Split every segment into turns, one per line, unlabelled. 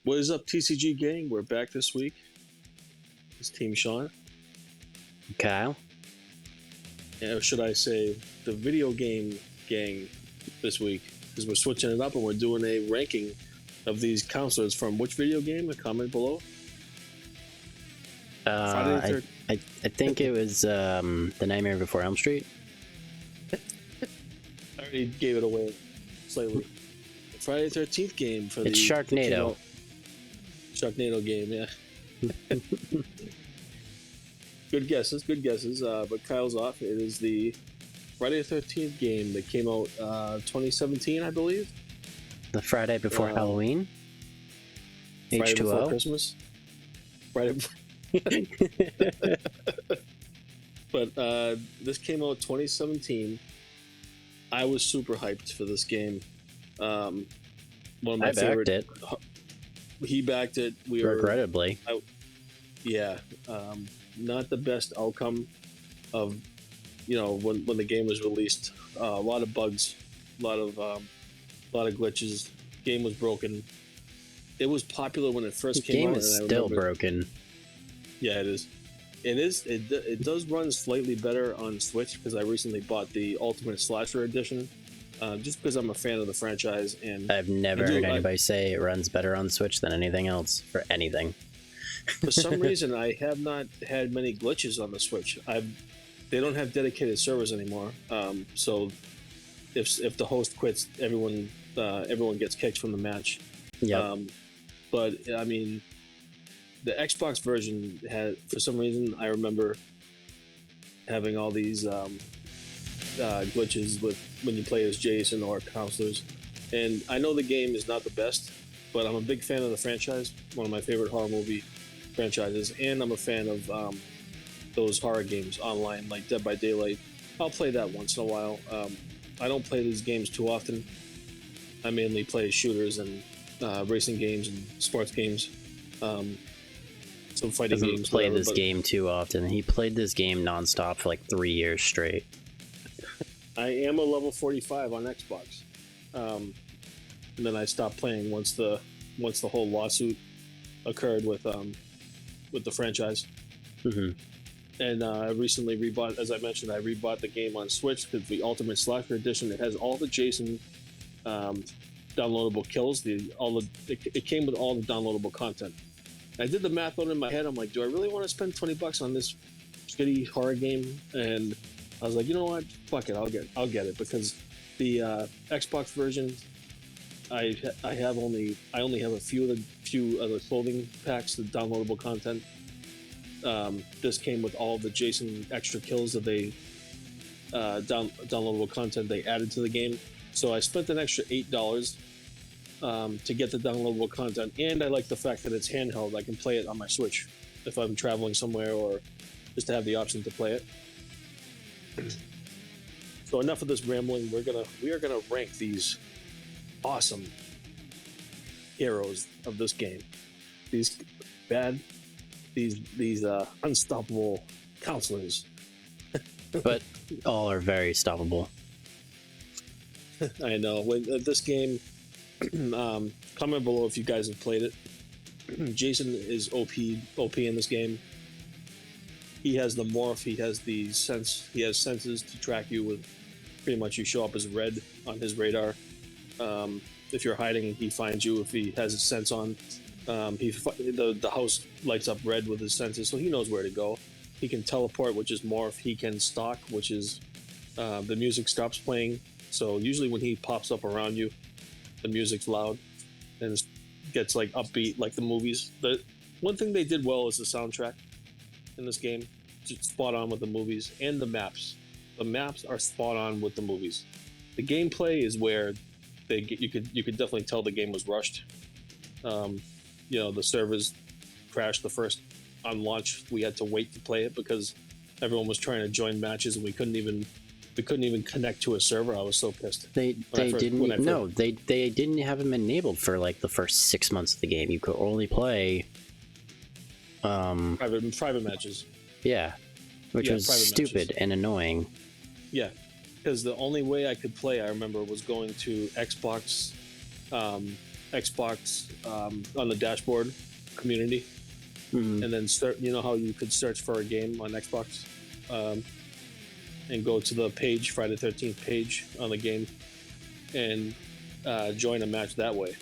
What is up, TCG gang? We're back this week. It's Team Sean.
Kyle.
Or should I say the video game gang this week? Because we're switching it up and we're doing a ranking of these counselors from which video game? A comment below.
I think it was The Nightmare Before Elm Street.
I already gave it away slightly. The Friday the 13th game for
it's Sharknado.
Sharknado game, yeah. Good guesses. But Kyle's off. It is the Friday the 13th game that came out 2017, I believe.
The Friday before Halloween.
Friday
H2O.
before Christmas. Friday. But this came out 2017. I was super hyped for this game. One of my favorite.
Backed it.
He backed it.
Regrettably.
Not the best outcome of, when the game was released. A lot of bugs, a lot of glitches. Game was broken. It was popular when it first came out.
The game is still broken.
Yeah, it is. It does run slightly better on Switch because I recently bought the Ultimate Slasher Edition, just because I'm a fan of the franchise. And
I've never heard anybody say it runs better on Switch than anything else for anything.
For some reason, I have not had many glitches on the Switch. They don't have dedicated servers anymore. So if the host quits, everyone gets kicked from the match.
Yeah.
But I mean, the Xbox version had, for some reason, I remember having all these glitches with when you play as Jason or counselors. And I know the game is not the best, but I'm a big fan of the franchise. One of my favorite horror movie franchises, and I'm a fan of those horror games online, like Dead by Daylight. I'll play that once in a while. I don't play these games too often. I mainly play shooters and racing games and sports games. Some fighting games.
Doesn't play this game too often. He played this game nonstop for like 3 years straight.
I am a level 45 on Xbox, and then I stopped playing once the whole lawsuit occurred with the franchise.
Mm-hmm.
And I recently rebought, as I mentioned, I rebought the game on Switch because the Ultimate Slasher Edition. It has all the Jason downloadable kills. It came with all the downloadable content. I did the math on it in my head. I'm like, do I really want to spend $20 on this shitty horror game? And I was like, you know what? Fuck it. I'll get it because the Xbox version, I only have a few of the clothing packs, the downloadable content. This came with all the Jason extra kills that they downloadable content they added to the game. So I spent an extra $8 to get the downloadable content, and I like the fact that it's handheld. I can play it on my Switch if I'm traveling somewhere, or just to have the option to play it. So enough of this rambling. We are gonna rank these awesome heroes of this game. These unstoppable counselors.
But all are very stoppable.
I know. When this game, comment below if you guys have played it. Jason is OP in this game. He has the morph. He has the sense. He has senses to track you with. Pretty much, you show up as red on his radar. If you're hiding, he finds you. If he has his sense on, the house lights up red with his senses, so he knows where to go. He can teleport, which is morph. He can stalk, which is the music stops playing. So usually when he pops up around you, the music's loud and it gets like upbeat, like the movies. The one thing they did well is the soundtrack in this game. It's spot on with the movies and the maps. The maps are spot on with the movies. The gameplay is where you could definitely tell the game was rushed. The servers crashed the first on launch. We had to wait to play it because everyone was trying to join matches and we couldn't even connect to a server. I was so pissed.
They didn't have them enabled for like the first 6 months of the game. You could only play
private matches.
Yeah, which was stupid matches. And annoying.
Yeah, because the only way I could play, I remember, was going to Xbox on the dashboard community, and then start. You know how you could search for a game on Xbox, and go to the page, Friday 13th page on the game, and join a match that way.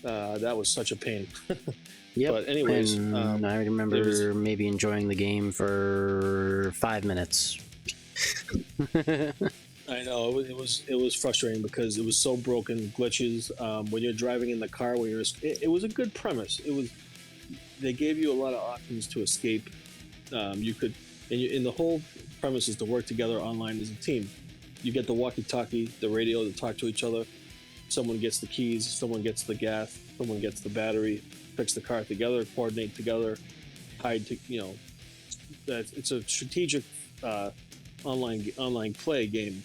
That was such a pain.
Yep.
But anyways,
and I remember maybe enjoying the game for 5 minutes.
I know it was frustrating because it was so broken, glitches. When you're driving in the car, it was a good premise. They gave you a lot of options to escape. You could, and the whole premise is to work together online as a team. You get the walkie-talkie, the radio to talk to each other. Someone gets the keys, someone gets the gas, someone gets the battery. Fix the car together, coordinate together, hide to it's a strategic online play game.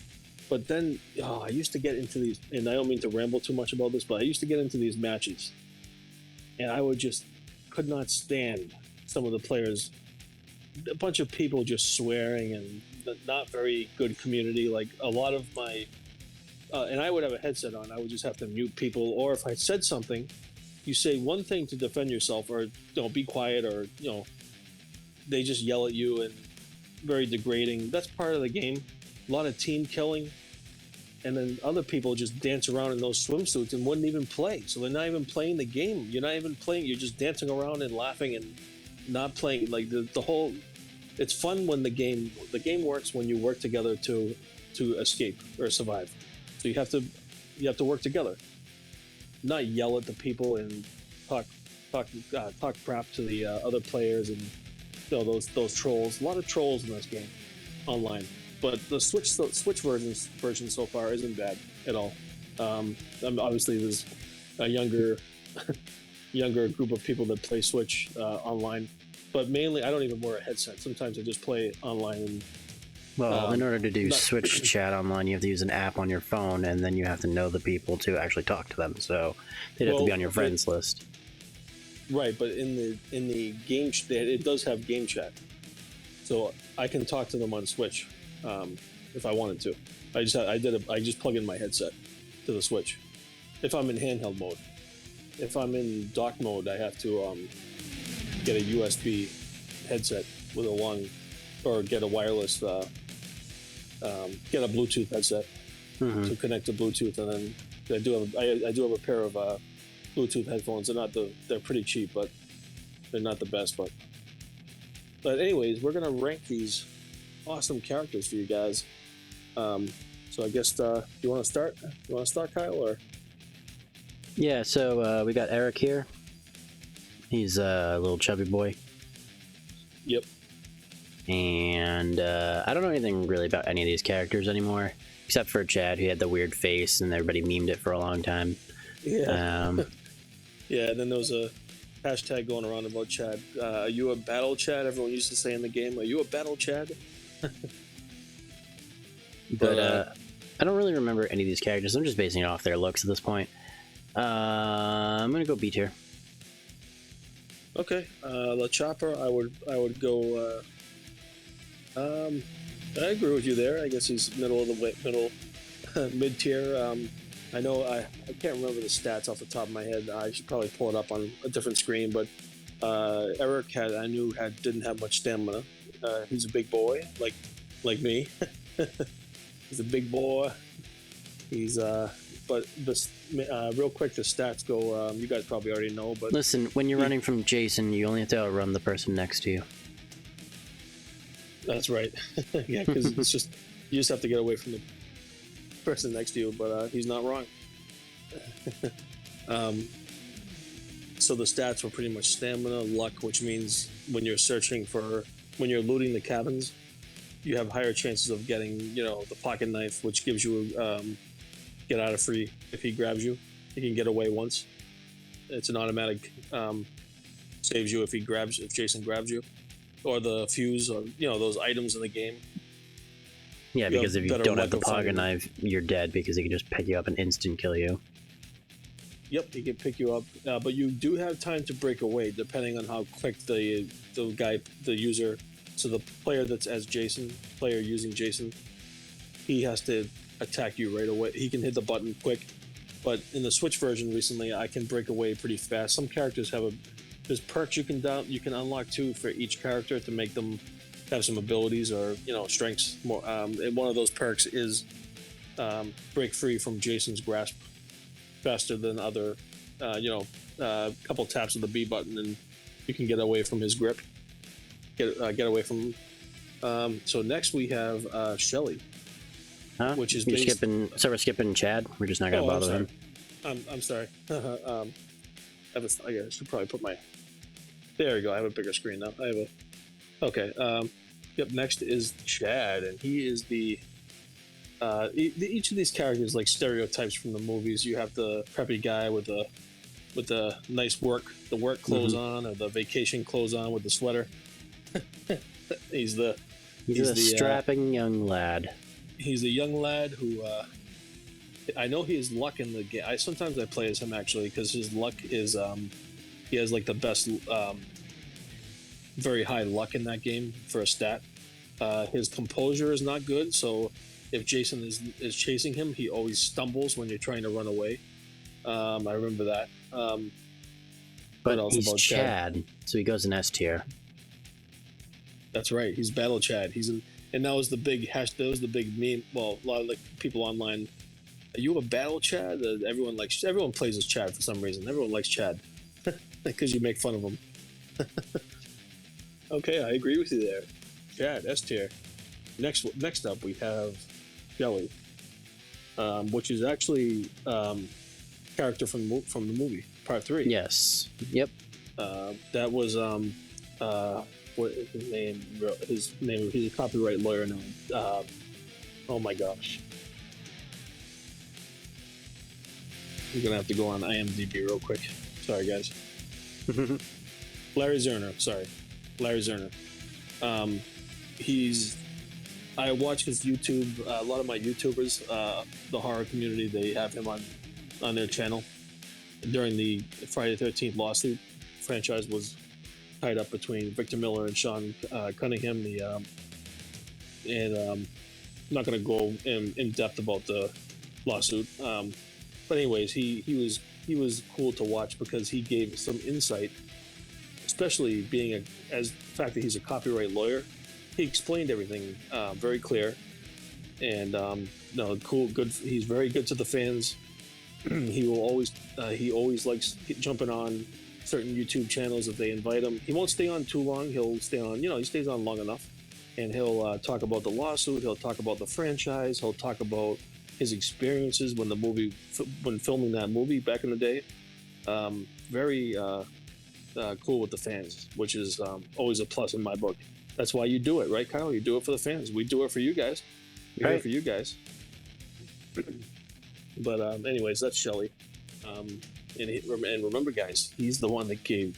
But then I used to get into these, and I don't mean to ramble too much about this, but I used to get into these matches, and I could not stand some of the players. A bunch of people just swearing and not very good community. Like a lot of my, and I would have a headset on. I would just have to mute people, or if I said something. You say one thing to defend yourself, or be quiet, or they just yell at you and very degrading. That's part of the game. A lot of team killing, and then other people just dance around in those swimsuits and wouldn't even play. So they're not even playing the game. You're not even playing. You're just dancing around and laughing and not playing. Like the whole. It's fun when the game works when you work together to escape or survive. So you have to work together. Not yell at the people and talk crap to the other players and those trolls. A lot of trolls in this game online, but the Switch version so far isn't bad at all. Obviously there's a younger group of people that play Switch online, but mainly I don't even wear a headset. Sometimes I just play online. And,
well, in order to do Switch chat online, you have to use an app on your phone, and then you have to know the people to actually talk to them. So they'd have to be on your friends list.
Right, but in the game, it does have game chat, so I can talk to them on Switch if I wanted to. I just plug in my headset to the Switch. If I'm in handheld mode, if I'm in dock mode, I have to get a USB headset with a long, or get a wireless. Get a Bluetooth headset to connect to Bluetooth, and then I do have a pair of Bluetooth headphones. They're pretty cheap, but they're not the best. But anyways, we're gonna rank these awesome characters for you guys. So I guess you want to start? You want to start, Kyle, or?
Yeah. So we got Eric here. He's a little chubby boy.
Yep.
And I don't know anything really about any of these characters anymore, except for Chad, who had the weird face, and everybody memed it for a long time.
Yeah. Yeah, and then there was a hashtag going around about Chad. Are you a battle Chad? Everyone used to say in the game, are you a battle Chad?
But I don't really remember any of these characters. I'm just basing it off their looks at this point. I'm going to go B tier.
Okay. The Chopper, I would go... I agree with you there. I guess he's mid tier. I know I can't remember the stats off the top of my head. I should probably pull it up on a different screen. But Eric didn't have much stamina. He's a big boy, like me. He's a big boy. But this real quick, the stats go. You guys probably already know, but
listen, when you're running from Jason, you only have to outrun the person next to you.
That's right. Yeah, because you just have to get away from the person next to you, but he's not wrong. So the stats were pretty much stamina, luck, which means when you're looting the cabins, you have higher chances of getting, the pocket knife, which gives you get out of free if he grabs you. You can get away once. It's an automatic saves you if Jason grabs you. Or the fuse, or those items in the game.
Yeah, because if you don't have the pocket knife, you're dead because he can just pick you up and instant kill you.
Yep, he can pick you up, but you do have time to break away depending on how quick the user, so the player that's as Jason, using Jason, he has to attack you right away. He can hit the button quick, But in the Switch version recently, I can break away pretty fast. Some characters have there's perks you can unlock too for each character to make them have some abilities or strengths. More, and one of those perks is break free from Jason's grasp faster than other. A couple taps of the B button and you can get away from his grip. Get away from him. So next we have Shelly.
Huh?
Which is
we're skipping Chad. We're just not gonna bother him.
I'm sorry. I should probably put my. There we go. I have a bigger screen now. Okay. Yep. Next is Chad, and he is the. Each of these characters like stereotypes from the movies. You have the preppy guy with the nice work clothes on, or the vacation clothes on with the sweater. He's the
strapping young lad.
He's a young lad who I know he has luck in the game. Sometimes I play as him actually because his luck is he has like the best very high luck in that game for a stat. His composure is not good, so if Jason is chasing him, he always stumbles when you're trying to run away. I remember that.
But he's Chad, so he goes in S tier.
That's right. He's Battle Chad. And that was the big that was the big meme. Well, a lot of like people online. Are you a Battle Chad? Everyone plays as Chad for some reason. Everyone likes Chad because you make fun of him. Okay, I agree with you there. Chad, S tier. Next up we have Shelly, which is actually character from the movie Part 3.
Yes. Yep.
That was what is his name? He's a copyright lawyer now. Oh my gosh. I'm gonna have to go on IMDb real quick. Sorry, guys. Larry Zerner. Sorry, Larry Zerner. I watch his YouTube. A lot of my YouTubers, the horror community, they have him on their channel. During the Friday the 13th lawsuit, franchise was tied up between Victor Miller and Sean Cunningham. I'm not going to go in depth about the lawsuit. But anyways, he was cool to watch because he gave some insight, especially being the fact that he's a copyright lawyer. He explained everything very clear, and cool, good. He's very good to the fans. He always likes jumping on certain YouTube channels if they invite him. He won't stay on too long. He'll stay on, he stays on long enough, and he'll talk about the lawsuit. He'll talk about the franchise. He'll talk about his experiences when filming that movie back in the day. Very cool with the fans, which is always a plus in my book. That's why you do it, right, Kyle? You do it for the fans. We do it for you guys. We're here for you guys. But anyways, that's Shelly. And remember, guys, he's the one that gave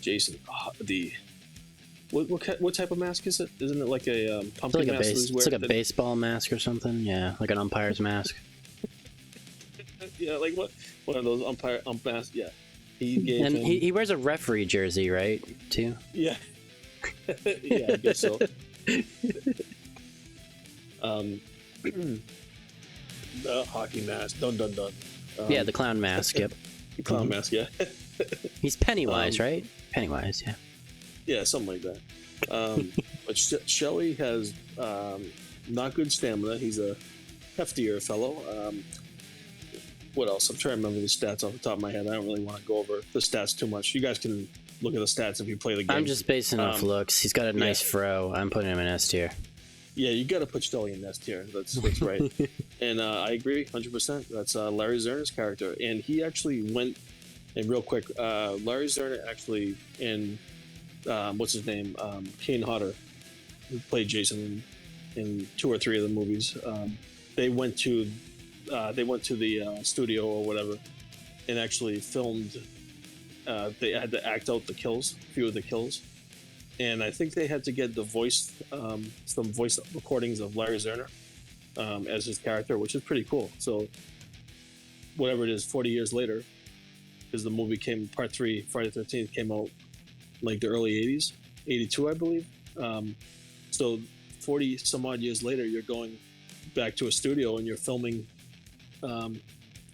Jason the what type of mask is it? Isn't it like a pumpkin mask?
It's like a baseball mask or something. Yeah, like an umpire's mask.
Yeah, like what? One of those ump masks. Yeah, he gave
and
him.
He wears a referee jersey, right? Too.
Yeah. Yeah, I guess so. The hockey mask. Dun dun dun.
Yeah, the clown mask. Yep.
The clown mask. Yeah.
He's Pennywise, right? Pennywise. Yeah.
Yeah, something like that. But Shelly has not good stamina. He's a heftier fellow. What else? I'm trying to remember the stats off the top of my head. I don't really want to go over the stats too much. You guys can look at the stats if you play the game.
I'm just basing off looks. He's got a nice fro. I'm putting him in S tier.
Yeah, you got to put Shelly in S tier. That's right. And I agree 100%. That's Larry Zerner's character. And he actually went, and real quick, Larry Zerner actually in, what's his name? Kane Hodder, who played Jason in 2 or 3 of the movies. They went to the studio or whatever and actually filmed. They had to act out a few of the kills. And I think they had to get some voice recordings of Larry Zerner as his character, which is pretty cool. So whatever it is, 40 years later, because the movie Part 3, Friday the 13th, came out like the early 80s, 82, I believe. So 40 some odd years later, you're going back to a studio and you're filming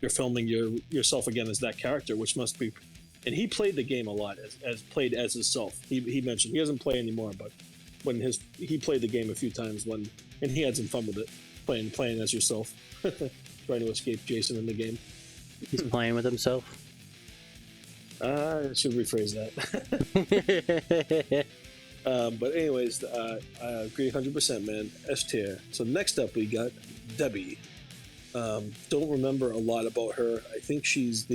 you're filming yourself again as that character, which must be. And he played the game a lot as played as himself. He mentioned he doesn't play anymore, but when he played the game a few times and he had some fun with it, playing as yourself, trying to escape Jason in the game.
He's playing with himself.
I should rephrase that. But anyways, I agree 100%, man. S tier. So next up we got Debbie. Don't remember a lot about her. I think she's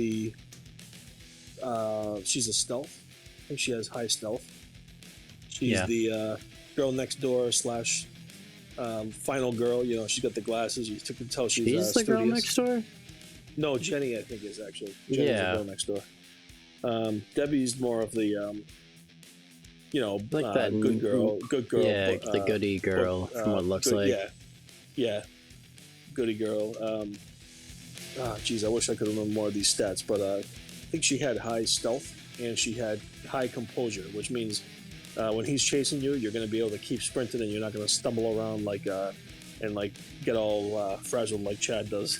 she's a stealth. I think she has high stealth. She's the girl next door / final girl. You know, she's got the glasses. You can tell she's
the girl next door.
No, Jenny, I think is actually. Jenny's the girl next door. Debbie's more of the,
like that
good girl.
Yeah, the goody girl from what it looks like.
Yeah, goody girl. Geez, I wish I could remember more of these stats, but I think she had high stealth and she had high composure, which means when he's chasing you, you're going to be able to keep sprinting and you're not going to stumble around and get all fragile like Chad does.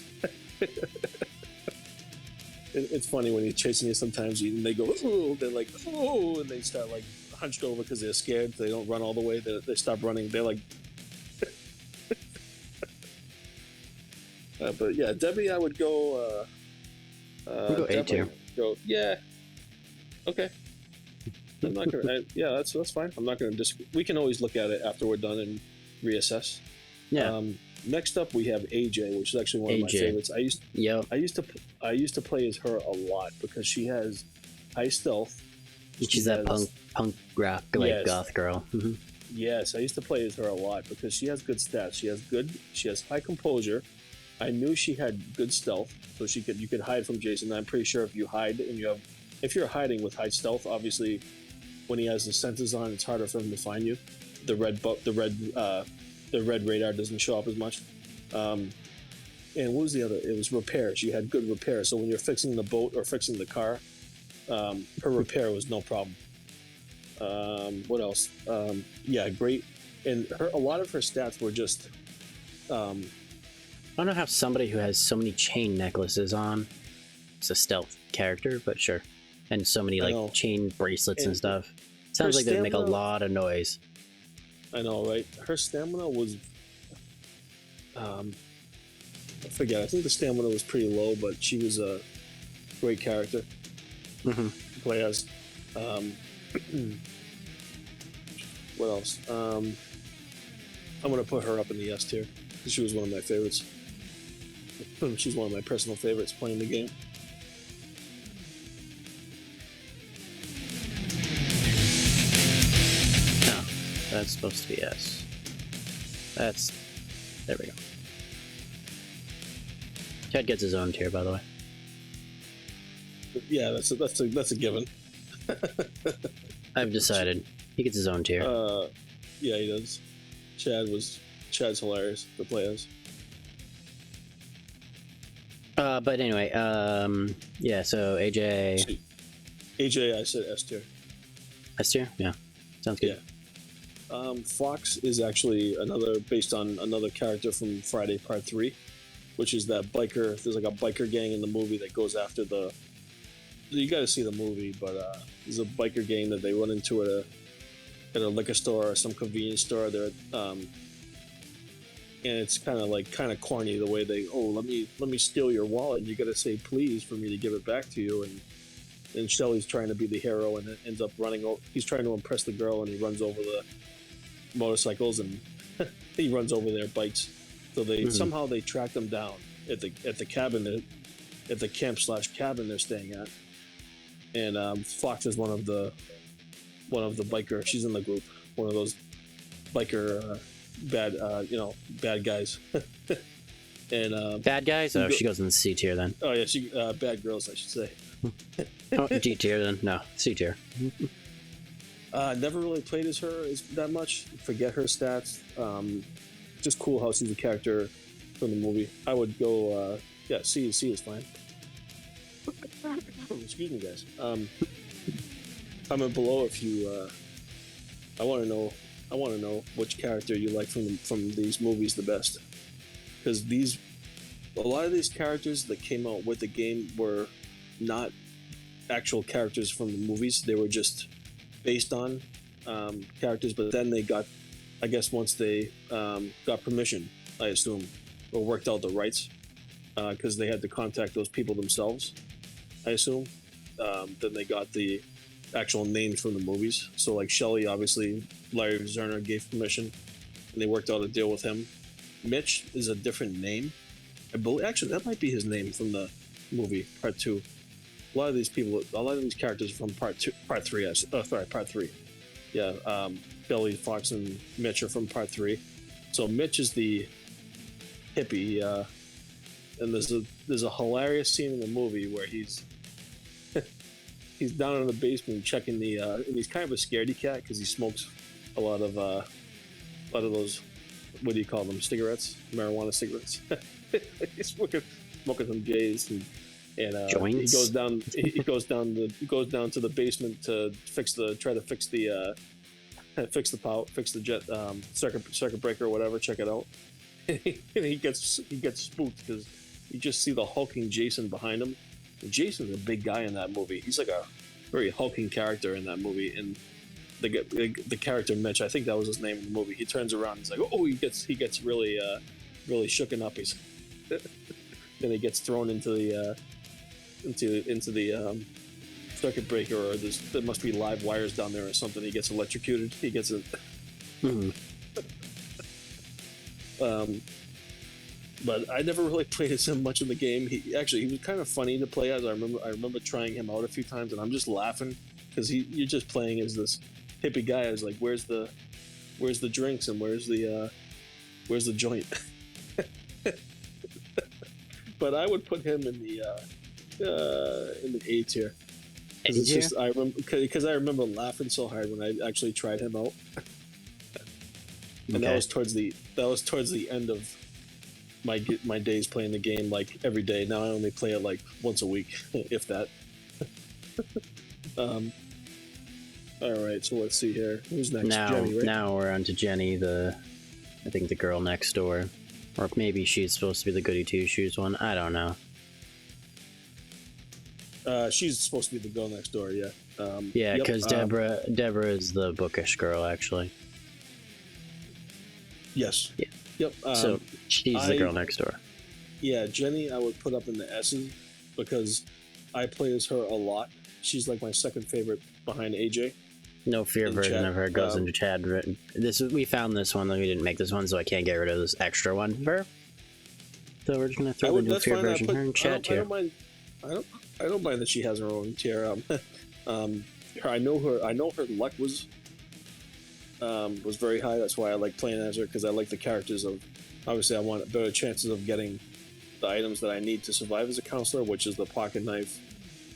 It's funny when he's chasing you. Sometimes and they go, oh, they're like, oh, and they start like hunched over because they're scared. They don't run all the way. They stop running. They're like, but yeah, Debbie, I would go.
We'll go A tier.
Yeah. Okay. I'm not gonna. That's fine. I'm not gonna disagree. We can always look at it after we're done and reassess.
Yeah.
Next up, we have AJ, which is actually one of my favorites. I used to play as her a lot because she has high stealth.
She's that punk rock goth girl. Mm-hmm.
Yes, I used to play as her a lot because she has good stats. She has high composure. I knew she had good stealth, so you could hide from Jason. I'm pretty sure if you hide and if you're hiding with high stealth, obviously when he has the sensors on, it's harder for him to find you. The red radar doesn't show up as much. And what was the other? It was repair. She had good repair. So when you're fixing the boat or fixing the car, her repair was no problem. What else? Great. And a lot of her stats were just.
I don't know how somebody who has so many chain necklaces on is a stealth character, but sure. And so many chain bracelets and stuff. Sounds like they make a lot of noise.
I know, right? Her stamina was, I forget. I think the stamina was pretty low, but she was a great character to play as. What else? I'm gonna put her up in the S tier because she was one of my favorites. She's one of my personal favorites playing the game.
That's supposed to be S. There we go. Chad gets his own tier, by the way.
Yeah, that's a given.
I've decided he gets his own tier.
Yeah, he does. Chad's hilarious to play as.
But anyway, yeah. So AJ,
I said S tier.
S tier, yeah, sounds good.
Yeah. Fox is actually based on another character from Friday Part 3, which is that biker. There's like a biker gang in the movie that goes after you got to see the movie, but there's a biker gang that they run into at a liquor store or some convenience store. And it's kind of corny the way let me steal your wallet and you got to say please for me to give it back to you. And Shelly's trying to be the hero and it ends up he's trying to impress the girl and he runs over the motorcycles and he runs over their bikes. So somehow they track them down at the cabin, at the camp/cabin they're staying at. And Fox is one of the biker. She's in the group. One of those biker bad guys. And
bad guys? Oh, she goes in the C tier then.
Oh yeah, she bad girls, I should say.
Oh, D tier then? No, C tier.
Never really played as her that much. Forget her stats. Just cool how she's a character from the movie. I would go, C is fine. Excuse me, guys. Comment below if you. I want to know which character you like from these movies the best, because a lot of these characters that came out with the game were not actual characters from the movies. They were just based on characters, but then they got, I guess, once they got permission, I assume, or worked out the rights, because they had to contact those people themselves, I assume. Then they got the actual names from the movies. So, like Shelley, obviously, Larry Zerner gave permission, and they worked out a deal with him. Mitch is a different name. I believe, actually, that might be his name from the movie, Part 2. A lot of these people, a lot of these characters are from Part 3. Part 3. Yeah, Billy, Fox, and Mitch are from Part 3. So Mitch is the hippie, and there's a hilarious scene in the movie where he's down in the basement checking the, and he's kind of a scaredy cat because he smokes a lot of those, what do you call them, cigarettes, marijuana cigarettes. He's smoking some J's, and he goes down to the basement to fix the jet, circuit breaker or whatever, check it out. And he gets spooked because you just see the hulking Jason behind him. And Jason's a big guy in that movie. He's like a very hulking character in that movie. And the character Mitch, I think that was his name in the movie. He turns around, and he's like, oh, he gets really shooken up. Then he gets thrown into the circuit breaker, or there must be live wires down there or something. He gets electrocuted. He gets it. But I never really played as him much in the game. He was kind of funny to play as. I remember trying him out a few times, and I'm just laughing because you're just playing as this hippie guy. I was like, where's the drinks and where's the joint? But I would put him in the A tier. It's just, I remember laughing so hard when I actually tried him out. And that was towards the end of my days playing the game, like every day. Now I only play it like once a week, if that. All right, so let's see here. Who's next? Jenny, right?
Now we're on to Jenny, I think the girl next door. Or maybe she's supposed to be the goody two-shoes one. I don't know.
She's supposed to be the girl next door, yeah.
Yeah, because Deborah is the bookish girl, actually.
Yes.
Yeah.
Yep.
So she's the girl next door.
Yeah, Jenny I would put up in the S's because I play as her a lot. She's like my second favorite behind AJ.
No Fear version of her goes into Chad. We found this one, though we didn't make this one, so I can't get rid of this extra one for her. So we're just gonna throw the No Fear version her in Chad tier.
I don't mind that she has her own tier. I know her luck was very high. That's why I like playing as her, because I like the characters of. Obviously, I want better chances of getting the items that I need to survive as a counselor, which is the pocket knife,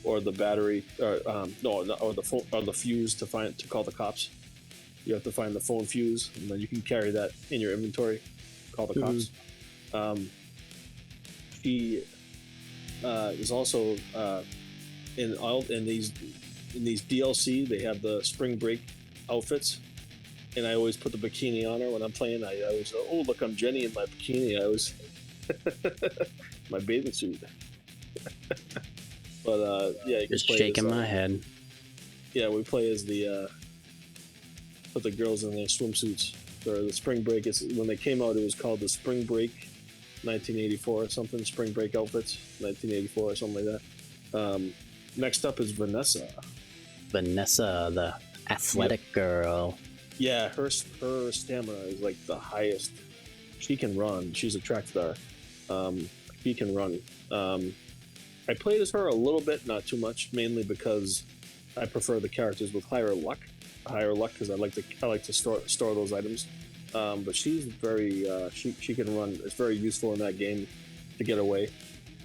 or the battery, or the phone, or the fuse to call the cops. You have to find the phone fuse, and then you can carry that in your inventory. Call the cops. She is also in these DLC. They have the spring break outfits, and I always put the bikini on her when I'm playing. I always look, I'm Jenny in my bikini. I always my bathing suit. But yeah, you
just shaking my head.
Yeah, we play as put the girls in their swimsuits. Or the spring break. When they came out, it was called the Spring Break 1984 or something. Spring Break outfits 1984 or something like that. Next up is Vanessa. Vanessa,
the athletic girl.
Yeah, her stamina is like the highest. She can run. She's a track star. She can run. I played as her a little bit, not too much, mainly because I prefer the characters with higher luck because I like to store those items. But she's very she can run. It's very useful in that game to get away.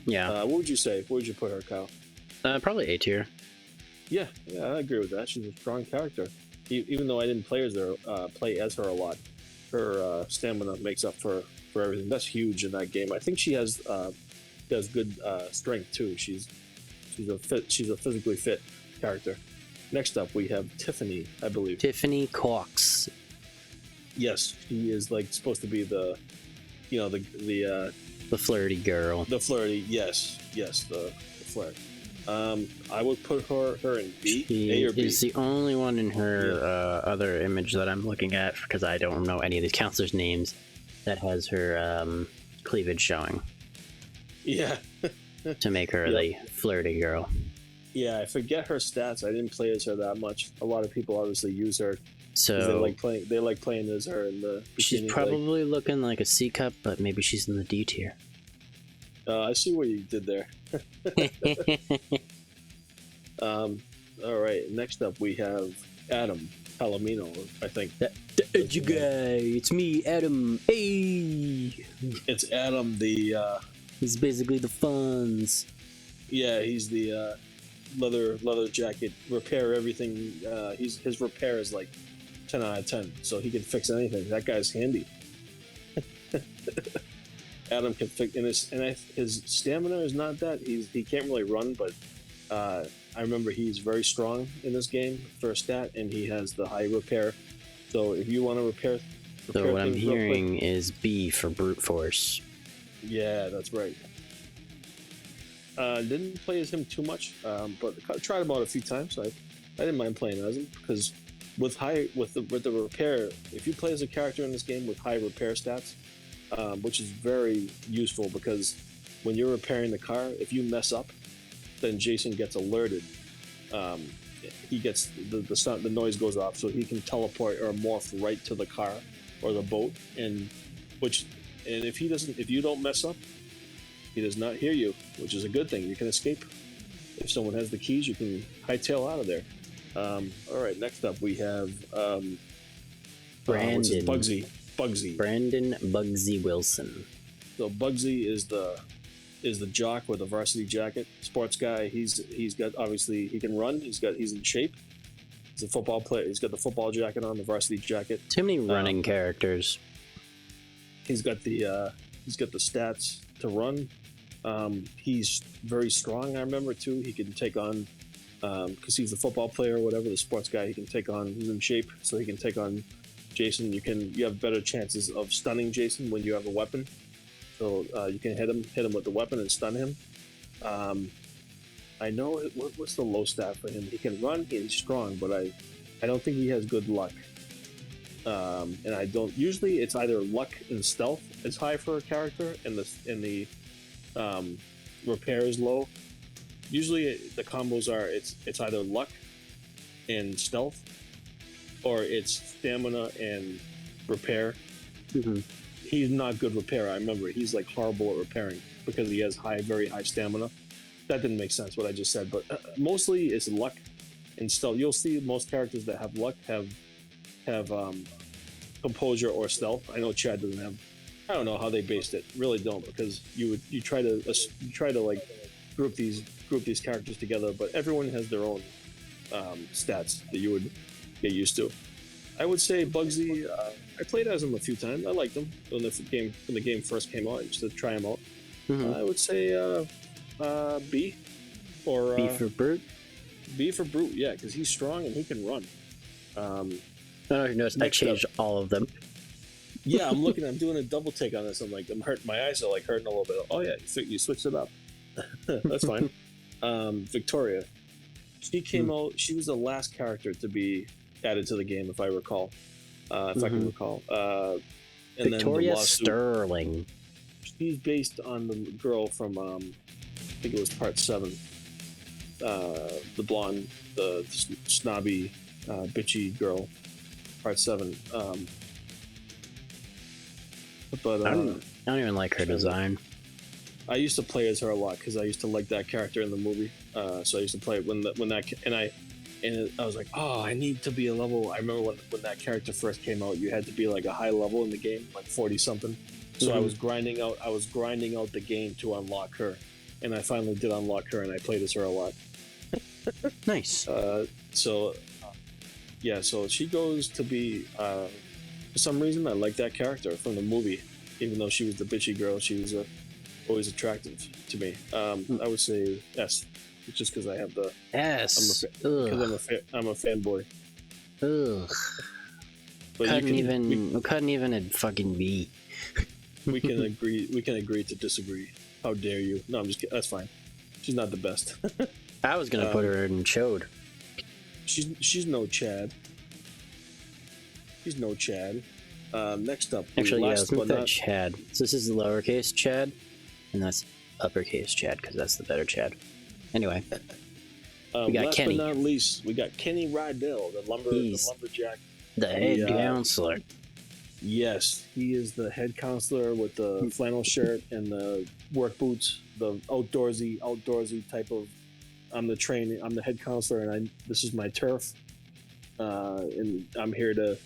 Yeah.
What would you say? Where would you put her, Kyle?
Probably A tier.
Yeah, I agree with that. She's a strong character. Even though I didn't play as her a lot, her stamina makes up for everything. That's huge in that game. I think she has good strength too. She's a physically fit character. Next up, we have Tiffany, I believe.
Tiffany Cox.
Yes, she is like supposed to be the
The flirty girl.
The flirty, yes, the flirt. I would put her in B.
She
A or B.
is the only one in her other image that I'm looking at, because I don't know any of these counselors' names, that has her cleavage showing.
Yeah.
To make her the flirty girl.
Yeah, I forget her stats. I didn't play as her that much. A lot of people obviously use her.
So
they like playing as her in the bikini.
She's probably looking like a C cup, but maybe she's in the D tier.
I see what you did there. All right, next up we have Adam Palomino, I think.
You guys, it's me, Adam. Hey!
It's Adam,
He's basically the funds.
Yeah, he's the leather jacket, repair everything. His repair is like 10 out of 10, so he can fix anything. That guy's handy. Adam can fix, and his stamina is not that. He can't really run, but I remember he's very strong in this game for a stat, and he has the high repair. So if you want to repair
so what I'm hearing is B for brute force.
Yeah, that's right. Didn't play as him too much, but tried him out a few times. So I didn't mind playing as him, because with the repair, if you play as a character in this game with high repair stats, which is very useful, because when you're repairing the car, if you mess up, then Jason gets alerted. He gets the noise goes off, so he can teleport or morph right to the car or the boat, and if you don't mess up, he does not hear you, which is a good thing. You can escape. If someone has the keys, you can hightail out of there. All right, next up we have
Brandon.
Bugsy.
Brandon Bugsy Wilson.
So Bugsy is the jock with a varsity jacket, sports guy. He's got, obviously he can run. He's in shape. He's a football player. He's got the football jacket on, the varsity jacket.
Too many running characters.
He's got the stats to run. He's very strong. I remember too. He can take on, because he's a football player or whatever, the sports guy. He can take on. He's in shape, so he can take on Jason. You have better chances of stunning Jason when you have a weapon. So you can hit him with the weapon and stun him. I know what's the low stat for him. He can run. He's strong, but I don't think he has good luck. And I don't usually. It's either luck and stealth is high for a character, and the repair is low. Usually the combos are it's either luck and stealth, or it's stamina and repair.
Mm-hmm.
He's not good repair. I remember he's like horrible at repairing because he has very high stamina. That didn't make sense what I just said, but mostly it's luck and stealth. You'll see most characters that have luck have composure or stealth. I know Chad doesn't have. I don't know how they based it. Really don't, because you try to like group these characters together, but everyone has their own stats that you would get used to. I would say Bugsy. I played as him a few times. I liked him when the game first came out. I used to try him out.
Mm-hmm.
I would say B, or
B for brute.
B for brute, yeah, because he's strong and he can run.
I don't know if you noticed, I changed all of them.
Yeah, I'm doing a double take on this. I'm hurting. My eyes are like hurting a little bit. Oh yeah, you switched it up. That's fine. Victoria, she came out. She was the last character to be added to the game, if I recall. If I can recall. And
Victoria
then
Sterling.
She's based on the girl from I think it was part 7. The blonde, the snobby, bitchy girl, part 7. But
I don't even like her design.
I used to play as her a lot because I used to like that character in the movie. So I used to play it when I was like, oh, I need to be a level. I remember when that character first came out, you had to be like a high level in the game, like 40 something. So
Mm-hmm.
I was grinding out the game to unlock her, and I finally did unlock her, and I played as her a lot.
Nice.
So she goes to be. For some reason, I like that character from the movie, even though she was the bitchy girl. She was always attractive to me. I would say S, just because I have the
S.
Because I'm a fanboy.
Ugh.
But
couldn't even a fucking B.
We can agree. We can agree to disagree. How dare you? No, I'm just kidding. That's fine. She's not the best.
I was gonna put her in Chode.
She's no Chad. She's no Chad. Next up,
Actually, yeah, let's put that Chad. So this is lowercase Chad, and that's uppercase Chad because that's the better Chad. Anyway, we got
last
Kenny.
but not least, we got Kenny Rydell, the lumberjack,
the head counselor.
Yes, he is the head counselor with the flannel shirt and the work boots, the outdoorsy type of. I'm the head counselor, and this is my turf, and I'm here to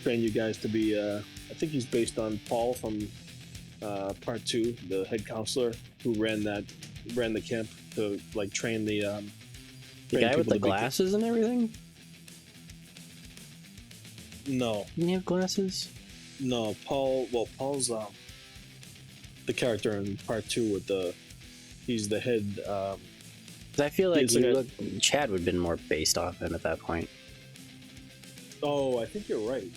train you guys to be. I think he's based on Paul from Part 2, the head counselor who ran the camp to like train the
guy with the glasses and everything.
No.
Didn't he have glasses?
No, Paul. Well, Paul's the character in Part 2 with he's the head.
I feel like Chad would have been more based off him at that point.
Oh, I think you're right.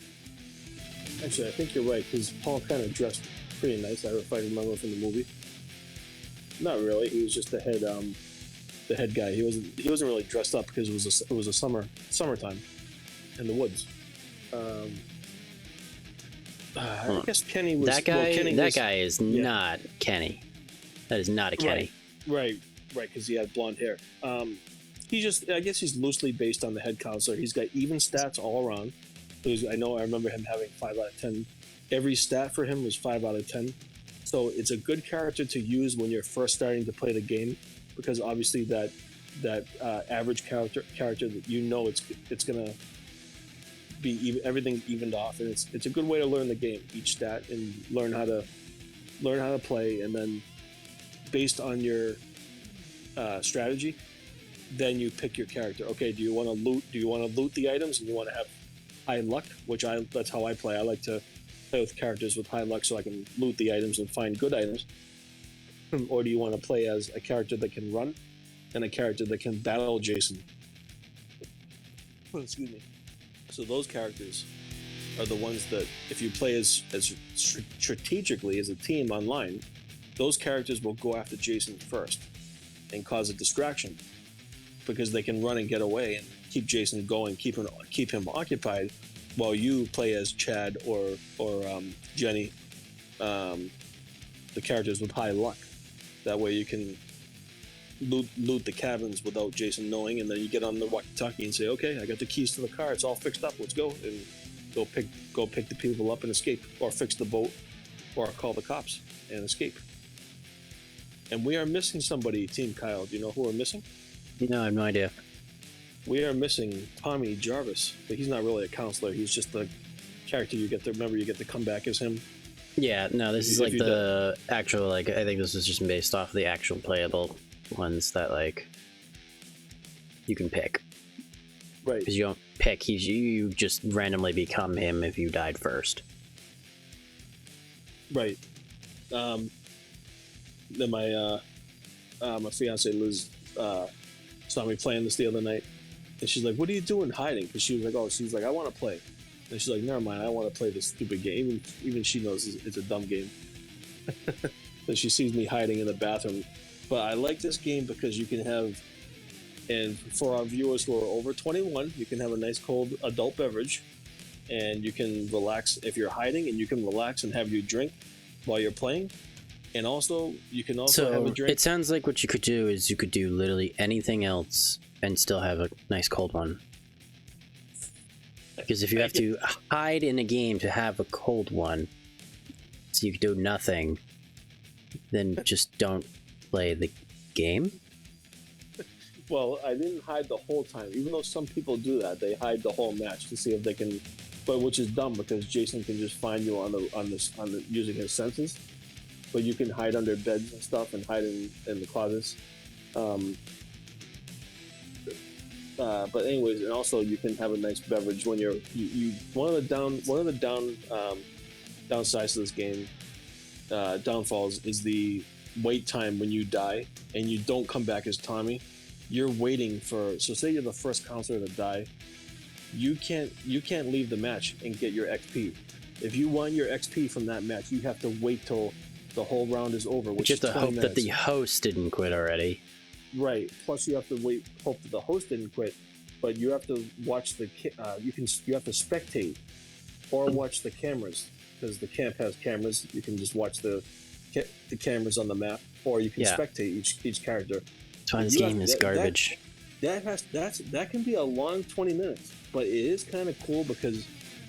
Actually, I think you're right because Paul kind of dressed pretty nice. If I remember from the movie. Not really. He was just the head guy. He wasn't really dressed up because it was a summertime in the woods. I guess Kenny was
that guy. That guy is not Kenny. That is not a Kenny.
Right, because he had blonde hair. I guess he's loosely based on the head counselor. He's got even stats all around. I remember him having 5 out of 10. Every stat for him was 5 out of 10. So it's a good character to use when you're first starting to play the game, because obviously that average character that it's gonna be everything's evened off, and it's a good way to learn the game, each stat, and learn how to play, and then based on your strategy, then you pick your character. Okay, do you want to loot? Do you want to loot the items, and you want to have high luck? That's how I play. I like to play with characters with high luck so I can loot the items and find good items. Or do you want to play as a character that can run and a character that can battle Jason? Excuse me. So those characters are the ones that, if you play as strategically as a team online, those characters will go after Jason first and cause a distraction, because they can run and get away and keep Jason going, keep him occupied, while you play as Chad or Jenny, the characters with high luck. That way you can loot the cabins without Jason knowing, and then you get on the walkie-talkie and say, "Okay, I got the keys to the car. It's all fixed up. Let's go," and go pick the people up and escape, or fix the boat, or call the cops and escape. And we are missing somebody, Team Kyle. Do you know who we're missing?
No, I have no idea.
We are missing Tommy Jarvis, but he's not really a counselor. He's just the character you get to come back as him.
Yeah, no, this is like the actual, I think this is just based off the actual playable ones that, you can pick.
Right.
Because you don't pick, you just randomly become him if you died first.
Right. Then my fiance Liz saw me playing this the other night, and she's like, "What are you doing hiding?" Because she was like, "I want to play," and she's like, "Never mind, I want to play this stupid game." Even she knows it's a dumb game. And she sees me hiding in the bathroom. But I like this game because you can have, and for our viewers who are over 21, you can have a nice cold adult beverage, and you can relax if you're hiding, and you can relax and have your drink while you're playing. And also, you can also have a drink.
It sounds like what you could do is you could do literally anything else and still have a nice cold one. Because if you have to hide in a game to have a cold one, so you can do nothing, then just don't play the game.
Well, I didn't hide the whole time, even though some people do that. They hide the whole match to see if they can, but which is dumb because Jason can just find you on the using his senses. But you can hide under beds and stuff, and hide in the closets. But anyways, and also you can have a nice beverage when you one of the downsides to this game, downfalls, is the wait time when you die and you don't come back as Tommy. You're waiting for, so say you're the first counselor to die, you can't leave the match and get your XP. If you want your XP from that match, you have to wait till the whole round is over, which
you have to
is 20
hope
minutes.
that the host didn't quit already.
Right. Plus, you have to hope that the host didn't quit, but you have to watch you have to spectate or watch the cameras, because the camp has cameras. You can just watch the cameras on the map, or you can spectate each character.
That's why this game is garbage.
That can be a long 20 minutes, but it is kind of cool because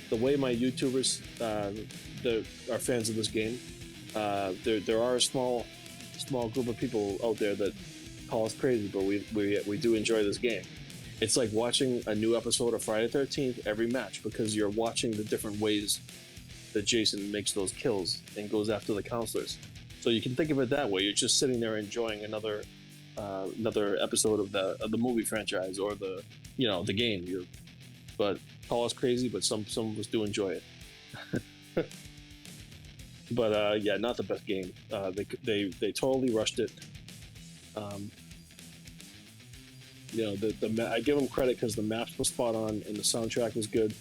the way my YouTubers are fans of this game, there are a small group of people out there that call us crazy, but we do enjoy this game. It's like watching a new episode of Friday the 13th every match, because you're watching the different ways that Jason makes those kills and goes after the counselors. So you can think of it that way. You're just sitting there enjoying another episode of the movie franchise or the game. But call us crazy, but some of us do enjoy it. But yeah, not the best game. They totally rushed it. I give them credit because the maps were spot on and the soundtrack was good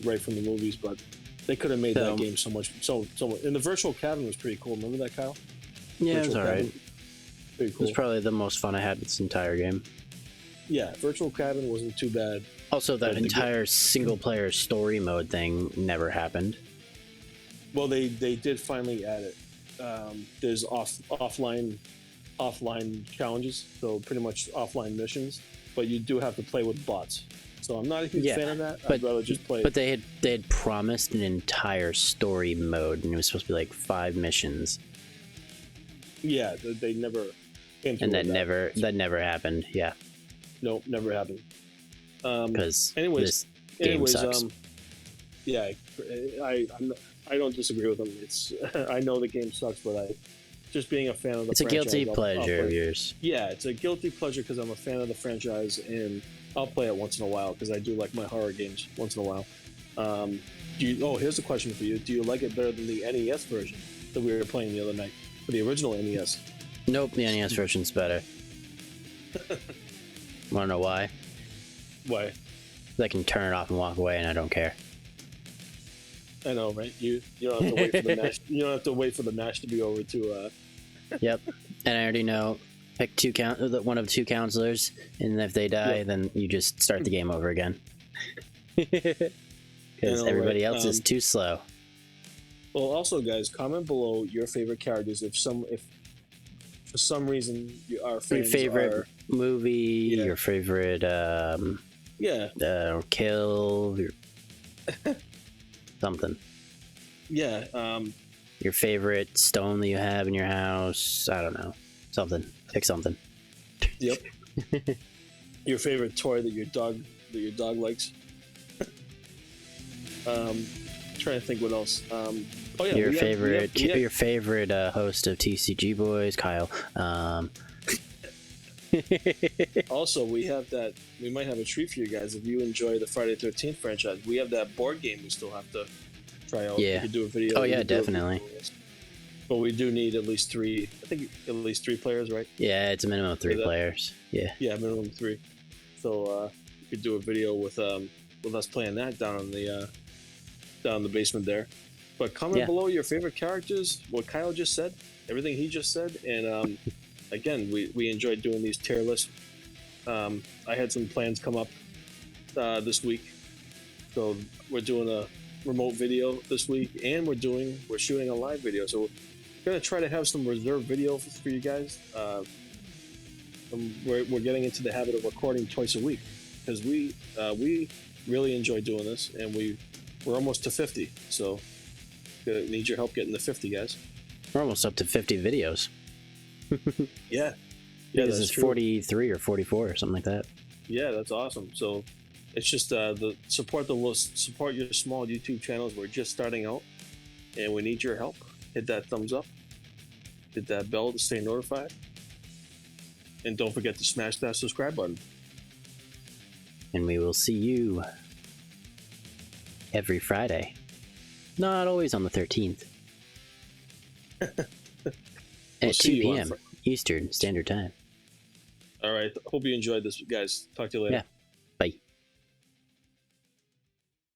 right from the movies, but they could have made that game so much. And the virtual cabin was pretty cool. Remember that, Kyle?
Yeah, it was alright.
Pretty cool.
It was probably the most fun I had this entire game.
Yeah, virtual cabin wasn't too bad.
Also, that entire single-player story mode thing never happened.
Well, they did finally add it. There's offline challenges, so pretty much offline missions, but you do have to play with bots. So I'm not a huge fan of that. I'd rather just play.
But they had promised an entire story mode, and it was supposed to be like 5 missions.
Yeah, they never came through.
And that never happened. Yeah.
Nope, never happened.
Because this game sucks.
Yeah, I don't disagree with them. It's I know the game sucks, but just being a fan of the franchise. It's a guilty
pleasure of yours.
Yeah, it's a guilty pleasure because I'm a fan of the franchise, and I'll play it once in a while because I do like my horror games once in a while. Here's a question for you. Do you like it better than the NES version that we were playing the other night? For the original NES?
Nope, the NES version's better. Wanna know why?
Why?
I can turn it off and walk away, and I don't care.
I know, right? You don't have to wait for the match. You don't have to wait for the match to be over to.
Yep, and I already know. Pick one of 2 counselors, and if they die, then you just start the game over again. Because everybody else is too slow.
Well, also, guys, comment below your favorite characters. If for some reason our fans
your favorite movie, your favorite kill, something.
Yeah.
Your favorite stone that you have in your house. I don't know. Something. Pick something.
Yep. Your favorite toy that your dog likes. Trying to think what else.
Your favorite host of TCG Boys, Kyle.
Also, we might have a treat for you guys if you enjoy the Friday the 13th franchise. We have that board game we still have to try out.
Yeah.
We could do a video.
Oh yeah, definitely.
But we do need at least 3. I think at least 3 players, right?
Yeah, it's a minimum of 3 players. Yeah.
Yeah, minimum 3. So we could do a video with us playing that down in the basement there. But comment below your favorite characters, what Kyle just said, everything he just said, and again, we enjoyed doing these tier lists. I had some plans come up this week, so we're doing a remote video this week, and we're shooting a live video. So we're gonna try to have some reserved video for you guys. We're getting into the habit of recording twice a week because we really enjoy doing this, and we're almost to 50. So need your help getting to 50, guys.
We're almost up to 50 videos.
Yeah.
This is 43 or 44 or something like that.
Yeah, that's awesome. So it's just support your small YouTube channels. We're just starting out, and we need your help. Hit that thumbs up, hit that bell to stay notified, and don't forget to smash that subscribe button.
And we will see you every Friday. Not always on the 13th. At 2 p.m. Eastern Standard Time.
All right. Hope you enjoyed this, guys. Talk to you later.
Yeah.